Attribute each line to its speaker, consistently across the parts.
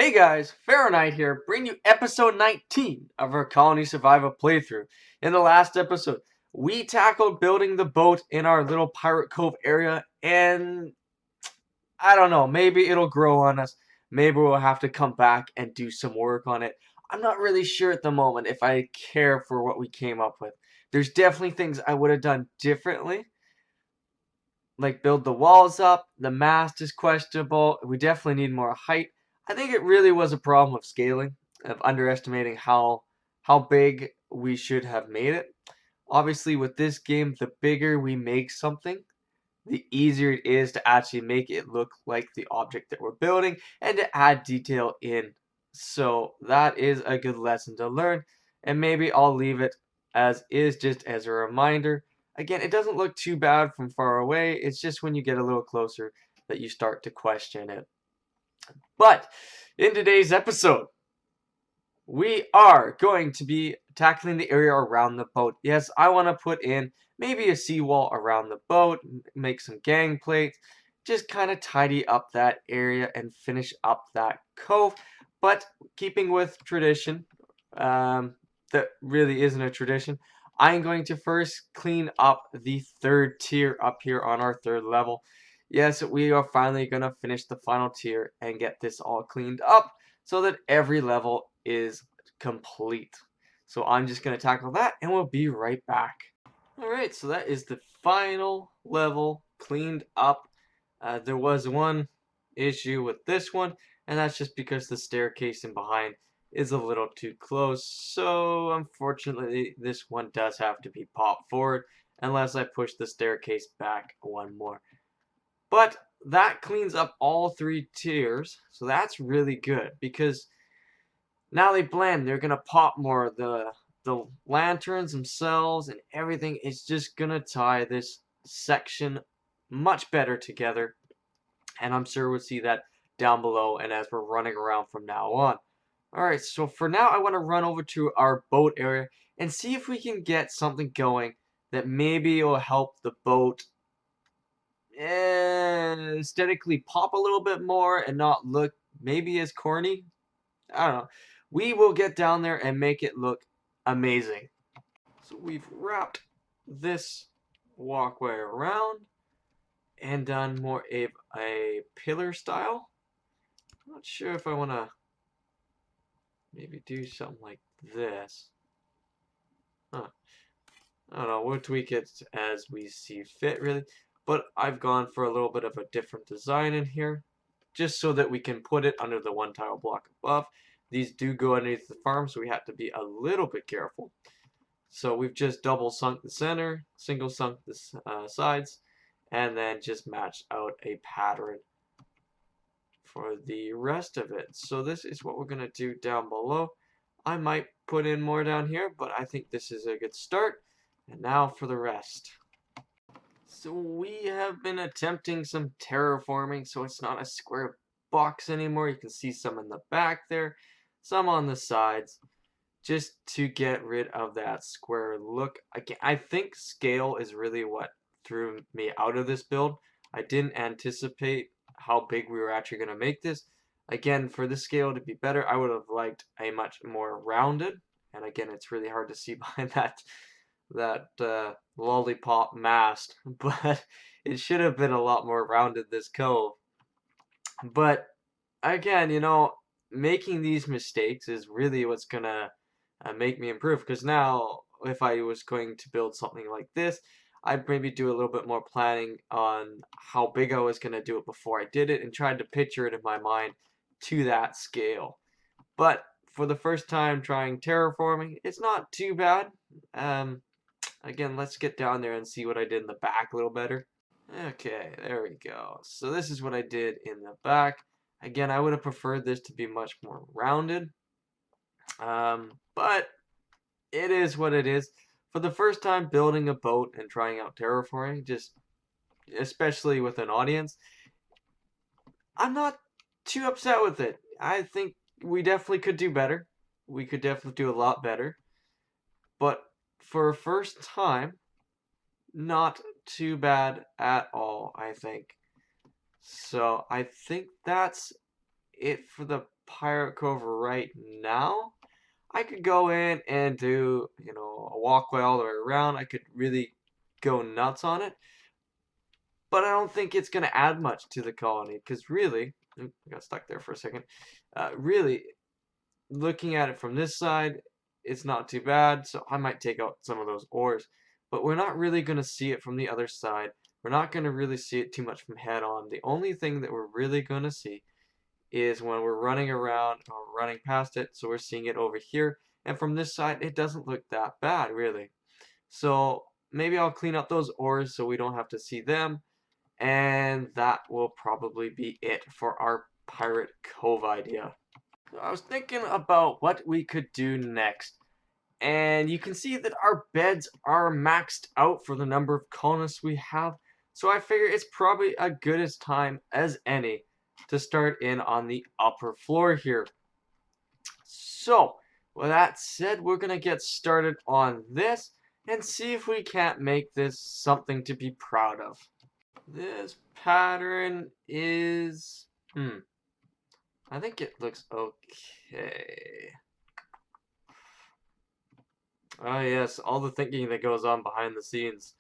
Speaker 1: Hey guys, Fahrenheit here, bringing you episode 19 of our Colony Survival playthrough. In the last episode, we tackled building the boat in our little Pirate Cove area, and I don't know, maybe it'll grow on us. Maybe we'll have to come back and do some work on it. I'm not really sure at the moment if I care for what we came up with. There's definitely things I would have done differently, like build the walls up. The mast is questionable. We definitely need more height. I think it really was a problem of scaling, of underestimating how big we should have made it. Obviously, with this game, the bigger we make something, the easier it is to actually make it look like the object that we're building and to add detail in. So that is a good lesson to learn, and maybe I'll leave it as is just as a reminder. Again, it doesn't look too bad from far away, it's just when you get a little closer that you start to question it. But in today's episode, we are going to be tackling the area around the boat. Yes, I want to put in maybe a seawall around the boat, make some gang plates, just kind of tidy up that area and finish up that cove. But keeping with tradition, that really isn't a tradition, I'm going to first clean up the third tier up here on our third level. Yes, we are finally going to finish the final tier and get this all cleaned up so that every level is complete. So I'm just going to tackle that and we'll be right back. Alright, so that is the final level cleaned up. There was one issue with this one, and that's just because the staircase in behind is a little too close. So unfortunately, this one does have to be popped forward unless I push the staircase back one more. But that cleans up all three tiers, so that's really good because now they blend. They're gonna pop more. The lanterns themselves and everything is just gonna tie this section much better together. And I'm sure we'll see that down below and as we're running around from now on. Alright, so for now I want to run over to our boat area and see if we can get something going that maybe will help the boat aesthetically pop a little bit more and not look maybe as corny. I don't know. We will get down there and make it look amazing. So we've wrapped this walkway around and done more a pillar style. Not sure if I want to maybe do something like this. Huh. I don't know. We'll tweak it as we see fit, really. But I've gone for a little bit of a different design in here, just so that we can put it under the one tile block above. These do go underneath the farm, so we have to be a little bit careful. So we've just double sunk the center, single sunk the sides, and then just matched out a pattern for the rest of it. So this is what we're going to do down below. I might put in more down here, but I think this is a good start. And now for the rest. So we have been attempting some terraforming, so it's not a square box anymore. You can see some in the back there, some on the sides, just to get rid of that square look. I think scale is really what threw me out of this build. I didn't anticipate how big we were actually going to make this. Again, for the scale to be better, I would have liked a much more rounded. And again, it's really hard to see behind that lollipop mast, but it should have been a lot more rounded, this cove. But again, making these mistakes is really what's gonna make me improve. Because now, if I was going to build something like this, I'd maybe do a little bit more planning on how big I was gonna do it before I did it, and tried to picture it in my mind to that scale. But for the first time trying terraforming, it's not too bad. Again, let's get down there and see what I did in the back a little better. Okay, there we go. So this is what I did in the back. Again, I would have preferred this to be much more rounded. But it is what it is. For the first time building a boat and trying out terraforming, just especially with an audience, I'm not too upset with it. I think we definitely could do better. We could definitely do a lot better. But for a first time, not too bad at all, I think. So I think that's it for the Pirate Cove right now, I could go in and do, a walkway all the way around. I could really go nuts on it. But I don't think it's going to add much to the colony. Because really, I got stuck there for a second. Really, looking at it from this side, it's not too bad. So I might take out some of those ores. But we're not really going to see it from the other side. We're not going to really see it too much from head on. The only thing that we're really going to see is when we're running around or running past it. So we're seeing it over here. And from this side, it doesn't look that bad, really. So maybe I'll clean up those ores so we don't have to see them. And that will probably be it for our Pirate Cove idea. So I was thinking about what we could do next. And you can see that our beds are maxed out for the number of colonists we have. So I figure it's probably as good as time as any to start in on the upper floor here. So, with that said, we're going to get started on this and see if we can't make this something to be proud of. This pattern is... I think it looks okay. Oh yes, all the thinking that goes on behind the scenes.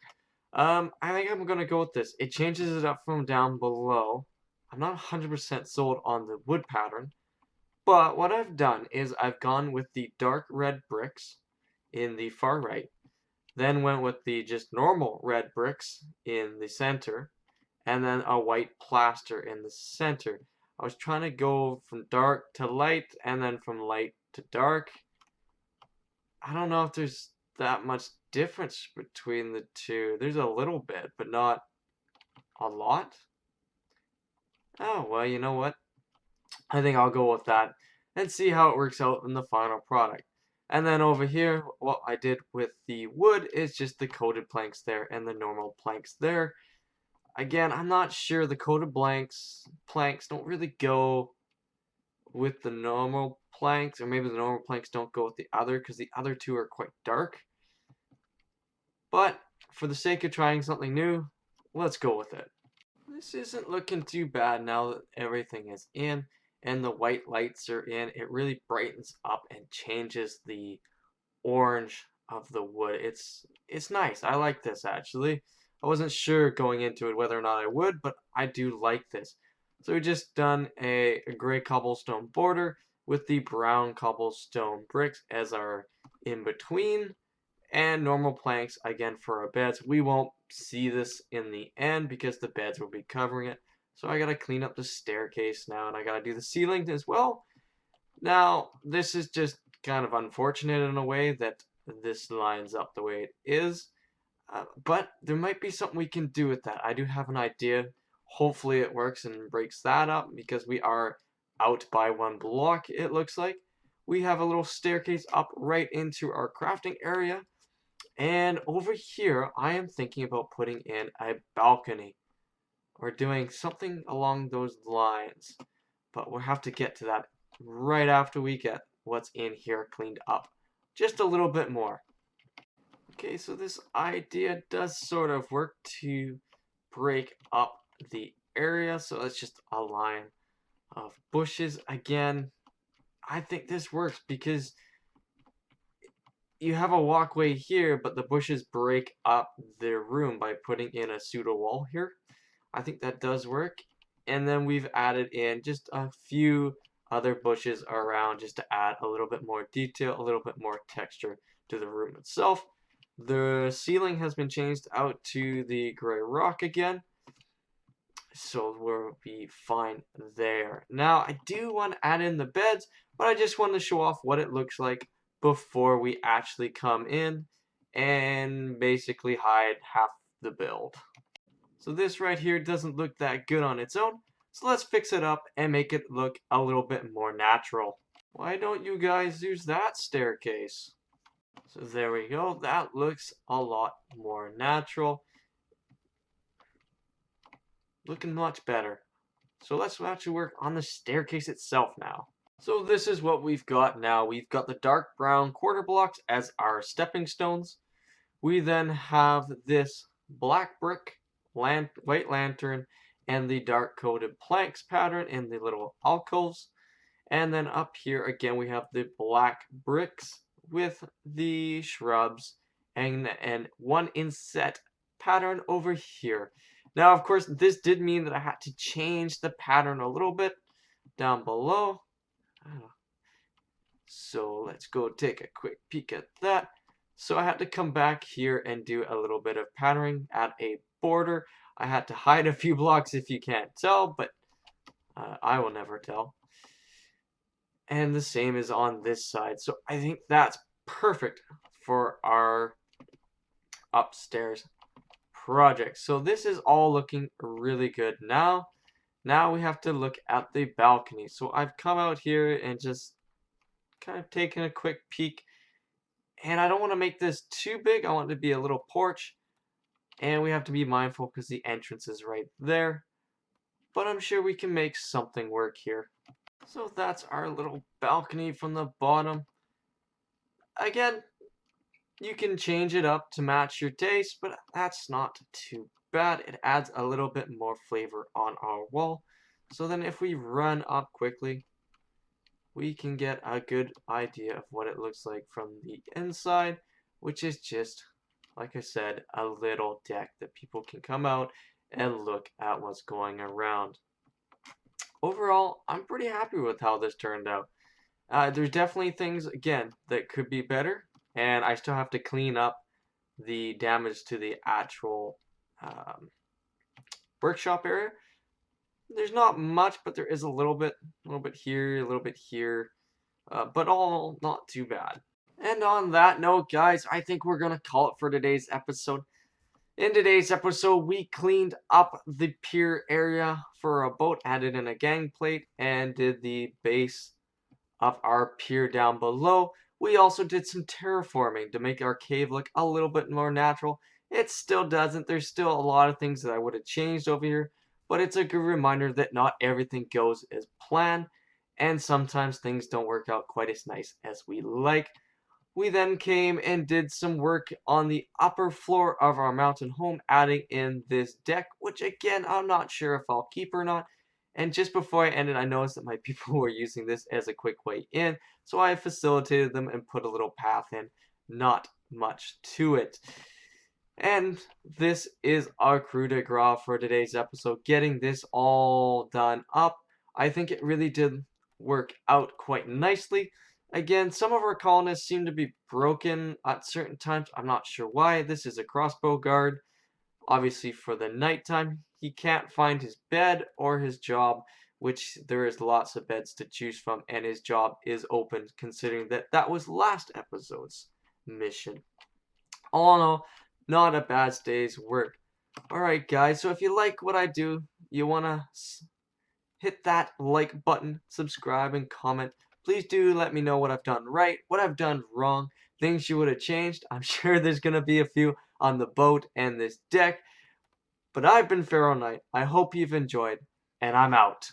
Speaker 1: I think I'm gonna go with this. It changes it up from down below. I'm not 100% sold on the wood pattern, but what I've done is I've gone with the dark red bricks in the far right, then went with the just normal red bricks in the center, and then a white plaster in the center. I was trying to go from dark to light, and then from light to dark. I don't know if there's that much difference between the two. There's a little bit, but not a lot. Oh, well, you know what? I think I'll go with that and see how it works out in the final product. And then over here, what I did with the wood is just the coated planks there and the normal planks there. Again, I'm not sure the coated planks don't really go with the normal planks, or maybe the normal planks don't go with the other because the other two are quite dark. But for the sake of trying something new, let's go with it. This isn't looking too bad now that everything is in and the white lights are in. It really brightens up and changes the orange of the wood. It's nice. I like this actually. I wasn't sure going into it whether or not I would, but I do like this. So we just done a gray cobblestone border with the brown cobblestone bricks as our in between, and normal planks again for our beds. We won't see this in the end because the beds will be covering it. So I gotta clean up the staircase now, and I gotta do the ceiling as well. Now, this is just kind of unfortunate in a way that this lines up the way it is. But there might be something we can do with that. I do have an idea. Hopefully it works and breaks that up because we are out by one block, it looks like. We have a little staircase up right into our crafting area. And over here, I am thinking about putting in a balcony. Or doing something along those lines. But we'll have to get to that right after we get what's in here cleaned up. Just a little bit more. Okay, so this idea does sort of work to break up the area. So it's just a line of bushes. Again, I think this works because you have a walkway here, but the bushes break up the room by putting in a pseudo wall here. I think that does work. And then we've added in just a few other bushes around just to add a little bit more detail, a little bit more texture to the room itself. The ceiling has been changed out to the gray rock again, so we'll be fine there. Now, I do want to add in the beds, but I just want to show off what it looks like before we actually come in and basically hide half the build. So this right here doesn't look that good on its own, so let's fix it up and make it look a little bit more natural. Why don't you guys use that staircase? So there we go, that looks a lot more natural. Looking much better. So let's actually work on the staircase itself now. So this is what we've got now. We've got the dark brown quarter blocks as our stepping stones. We then have this black brick, white lantern, and the dark coated planks pattern in the little alcoves. And then up here again we have the black bricks with the shrubs and one inset pattern over here. Now of course this did mean that I had to change the pattern a little bit down below. So let's go take a quick peek at that. So I had to come back here and do a little bit of patterning at a border. I had to hide a few blocks if you can't tell, but I will never tell. And the same is on this side. So I think that's perfect for our upstairs project. So this is all looking really good now. Now we have to look at the balcony. So I've come out here and just kind of taken a quick peek. And I don't want to make this too big. I want it to be a little porch. And we have to be mindful because the entrance is right there. But I'm sure we can make something work here. So that's our little balcony from the bottom. Again, you can change it up to match your taste, but that's not too bad. It adds a little bit more flavor on our wall. So then if we run up quickly, we can get a good idea of what it looks like from the inside, which is just, like I said, a little deck that people can come out and look at what's going around. Overall, I'm pretty happy with how this turned out. There's definitely things, again, that could be better, and I still have to clean up the damage to the actual workshop area. There's not much, but there is a little bit here, a little bit here, but all not too bad. And on that note, guys, I think we're going to call it for today's episode. In today's episode, we cleaned up the pier area for a boat, added in a gang plate, and did the base of our pier down below. We also did some terraforming to make our cave look a little bit more natural. It still doesn't. There's still a lot of things that I would have changed over here, but it's a good reminder that not everything goes as planned, and sometimes things don't work out quite as nice as we like. We then came and did some work on the upper floor of our mountain home, adding in this deck, which again, I'm not sure if I'll keep or not. And just before I ended, I noticed that my people were using this as a quick way in, so I facilitated them and put a little path in. Not much to it. And this is our coup de grace for today's episode, getting this all done up. I think it really did work out quite nicely. Again, some of our colonists seem to be broken at certain times. I'm not sure why. This is a crossbow guard. Obviously, for the nighttime, he can't find his bed or his job, which there is lots of beds to choose from, and his job is open, considering that that was last episode's mission. All in all, not a bad day's work. Alright, guys, so if you like what I do, you want to hit that like button, subscribe, and comment. Please do let me know what I've done right, what I've done wrong, things you would have changed. I'm sure there's going to be a few on the boat and this deck. But I've been Pharaoh Knight. I hope you've enjoyed, and I'm out.